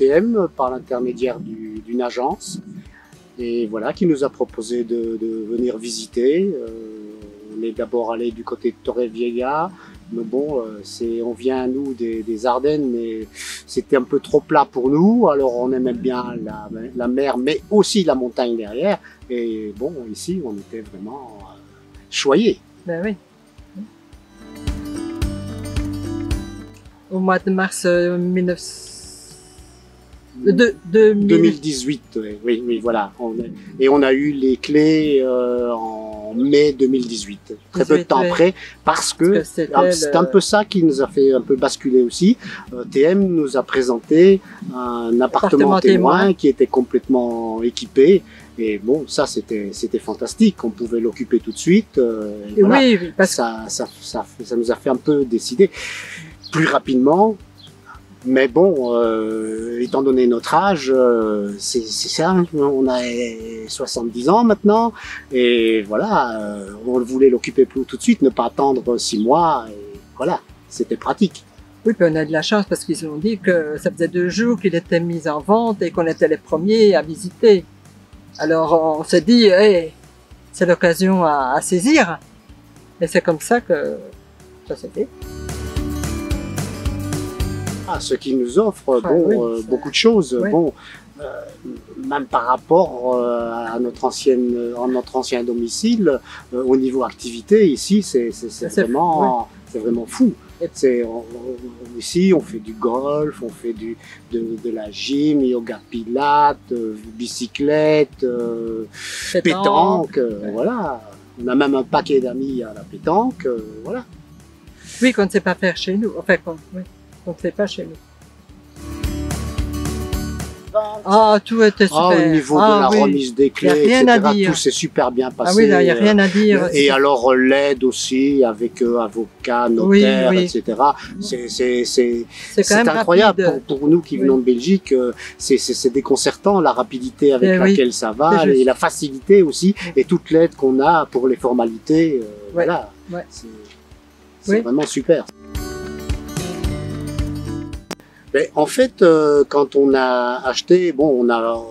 TM par l'intermédiaire d'une agence. Et voilà, qui nous a proposé de venir visiter. On est d'abord allé du côté de Torrevieja, mais bon, on vient nous des Ardennes, mais c'était un peu trop plat pour nous. Alors on aimait bien la mer, mais aussi la montagne derrière. Et bon, ici, on était vraiment choyés. Ben oui. Au mois de mars 2018, oui, voilà. Et on a eu les clés en mai 2018, très peu de temps après, parce que c'est un peu ça qui nous a fait un peu basculer aussi. TM nous a présenté un appartement témoin qui était complètement équipé. Et bon, ça c'était fantastique, on pouvait l'occuper tout de suite. Et voilà. Oui, parce que ça nous a fait un peu décider plus rapidement. Mais bon, étant donné notre âge, c'est ça, on a 70 ans maintenant, et voilà, on voulait l'occuper tout de suite, ne pas attendre 6 mois, et voilà, c'était pratique. Oui, puis on a de la chance parce qu'ils ont dit que ça faisait 2 jours qu'il était mis en vente et qu'on était les premiers à visiter. Alors on s'est dit, hey, c'est l'occasion à saisir, et c'est comme ça que ça s'est fait. Ce qui nous offre beaucoup de choses. Oui. Bon, même par rapport à notre ancien domicile, au niveau activité, ici, c'est vraiment fou. Ici, on fait du golf, on fait de la gym, yoga pilates, bicyclette, pétanque, voilà. On a même un paquet d'amis à la pétanque, voilà. Oui, qu'on ne sait pas faire chez nous. Enfin, on ne fait pas chez nous. Ah, tout était super. Au niveau de la remise des clés, etc., tout s'est super bien passé. Ah oui, là, il n'y a rien à dire. Et alors, l'aide aussi, avec avocat, notaire, etc. C'est incroyable pour nous qui venons de Belgique. C'est déconcertant, la rapidité avec laquelle ça va, et la facilité aussi, et toute l'aide qu'on a pour les formalités. Voilà. C'est vraiment super. Mais en fait, quand on a acheté, bon, on a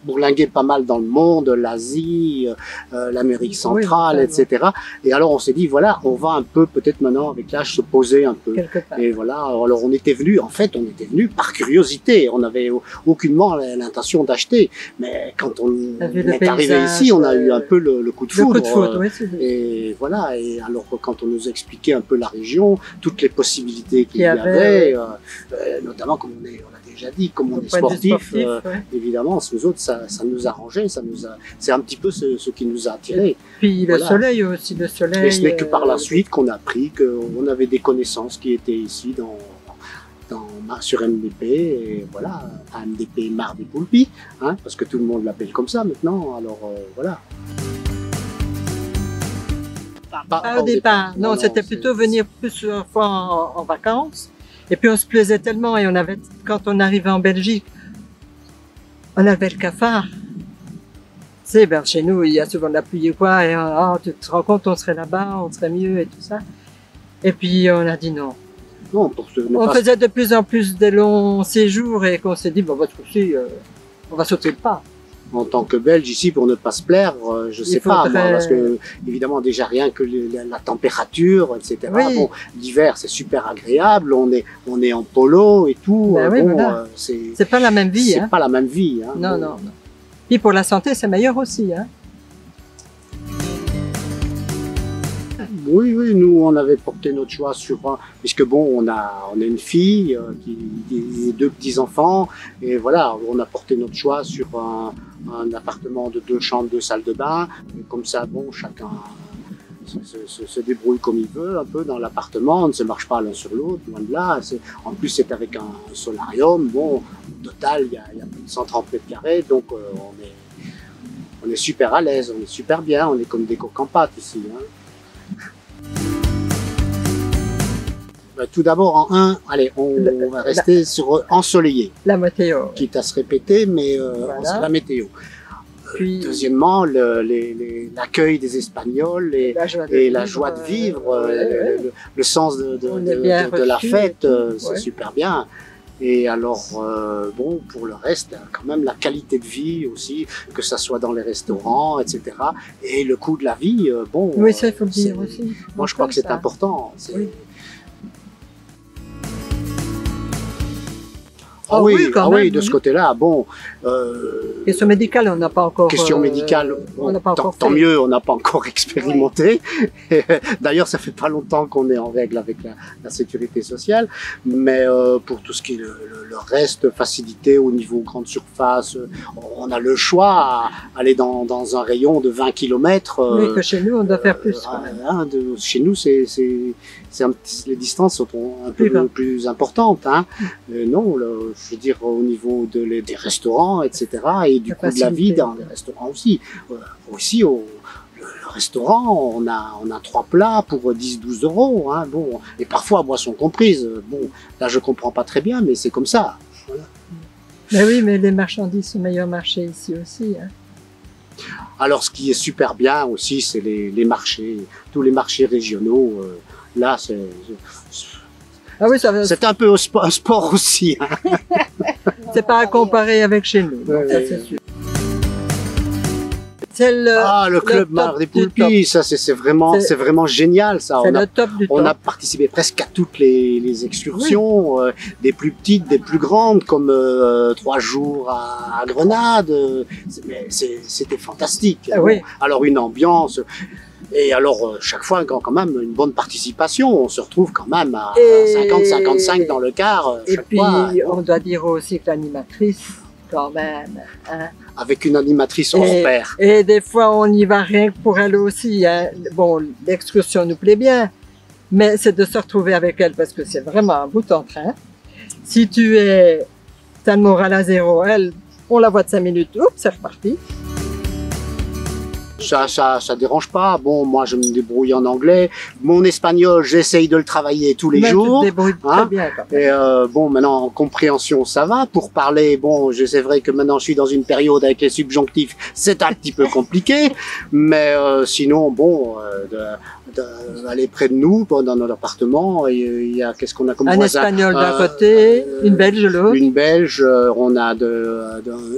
bourlingué pas mal dans le monde, l'Asie, l'Amérique centrale, etc. Et alors on s'est dit, voilà, on va un peu, peut-être maintenant avec l'âge, se poser un peu. Et voilà, alors on était venu, en fait, on était venu par curiosité. On n'avait aucunement l'intention d'acheter. Mais quand on est arrivé ici, on a eu un peu le coup de foudre. Et voilà, et alors quand on nous expliquait un peu la région, toutes les possibilités qu'il y avait, notamment comme on a déjà dit, comme on est sportif, évidemment, nous autres, ça nous arrangeait, c'est un petit peu ce qui nous a attirés. Puis le soleil aussi, le soleil. Et ce n'est que par la suite qu'on a appris qu'on avait des connaissances qui étaient ici sur MDP, et voilà, MDP Mar des Poulpis, hein, parce que tout le monde l'appelle comme ça maintenant, alors voilà. Pas au départ, non, c'était plutôt venir plusieurs fois en vacances. Et puis on se plaisait tellement, et quand on arrivait en Belgique, on avait le cafard. Tu sais, ben, chez nous, il y a souvent de la pluie ou quoi, et tu te rends compte, on serait là-bas, on serait mieux et tout ça. Et puis on a dit non. On faisait de plus en plus des longs séjours, et qu'on s'est dit, bon, votre souci, on va sauter le pas. En tant que Belge ici, pour ne pas se plaire, je sais pas, moi, parce que évidemment déjà rien que la température, etc. Oui. Bon, l'hiver c'est super agréable, on est en polo et tout. Ben oui, voilà. C'est pas la même vie. C'est pas la même vie. Hein, non, non. Puis pour la santé, c'est meilleur aussi. Hein. Oui, nous on avait porté notre choix sur puisque bon, on a une fille et 2 petits enfants, et voilà, on a porté notre choix sur un appartement de 2 chambres, 2 salles de bain, et comme ça, bon, chacun se débrouille comme il veut un peu dans l'appartement, on ne se marche pas l'un sur l'autre, loin de là. En plus c'est avec un solarium, bon, au total il y a plus de 130 mètres carrés, donc on est super à l'aise, on est super bien, on est comme des coqs en pâte ici. Hein. Tout d'abord, allez, on va rester sur ensoleillé. La météo. Quitte à se répéter, mais c'est la météo. Puis, deuxièmement, l'accueil des Espagnols et la joie de vivre, le sens de la fête, c'est super bien. Et alors, bon, pour le reste, quand même la qualité de vie aussi, que ça soit dans les restaurants, etc. Et le coût de la vie, bon. Oui, ça, il faut le dire aussi. Moi, je crois que c'est important. Oui. Ah oui, ah oui, de ce côté-là, bon. Question médicale, on n'a pas encore. Question médicale, bon, tant mieux, on n'a pas encore expérimenté. Ouais. D'ailleurs, ça fait pas longtemps qu'on est en règle avec la sécurité sociale, mais pour tout ce qui est le reste, facilité au niveau grande surface, on a le choix à aller dans un rayon de 20 km. Oui, que chez nous, on doit faire plus. Chez nous, les distances sont un peu plus importantes. Hein. Non, je veux dire, au niveau des restaurants, etc. Et du coût de la vie dans les restaurants aussi. Aussi, le restaurant, on a 3 plats pour 10-12 €. Hein, bon, et parfois, boissons comprises. Bon, là, je comprends pas très bien, mais c'est comme ça. Voilà. Mais oui, mais les marchandises sont meilleurs marchés ici aussi. Hein. Alors, ce qui est super bien aussi, c'est les marchés, tous les marchés régionaux. Là, ah oui, c'est un peu un sport aussi. Hein. C'est pas à comparer avec chez nous, donc ça c'est sûr. Le club Mar des Poulpis, ça c'est vraiment génial ça. C'est le top du top. On a participé presque à toutes les excursions, oui. Des plus petites, des plus grandes, comme 3 jours à Grenade. C'était fantastique. Ah, oui. Alors une ambiance. Et alors, chaque fois, quand même, une bonne participation, on se retrouve quand même à 50-55 dans le quart. Et puis, on doit dire aussi que l'animatrice, quand même... Hein, avec une animatrice hors pair. Et des fois, on y va rien que pour elle aussi. Hein. Bon, l'excursion nous plaît bien, mais c'est de se retrouver avec elle parce que c'est vraiment un bout en train. Si t'as le moral à zéro, elle, on la voit de 5 minutes, oups, c'est reparti. Ça dérange pas. Bon, moi, je me débrouille en anglais. Mon espagnol, j'essaye de le travailler tous les jours. Tu te débrouilles très bien, quand même. Et bon, maintenant, en compréhension, ça va. Pour parler, bon, c'est vrai que maintenant, je suis dans une période avec les subjonctifs. C'est un petit peu compliqué. Mais sinon, bon, aller près de nous, dans notre appartement, il y a, qu'est-ce qu'on a comme un voisin? Espagnol d'un côté, une Belge de l'autre. Une Belge, on a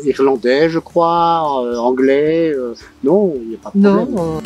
irlandais, je crois, anglais. Non, il n'y a pas de problème. Non.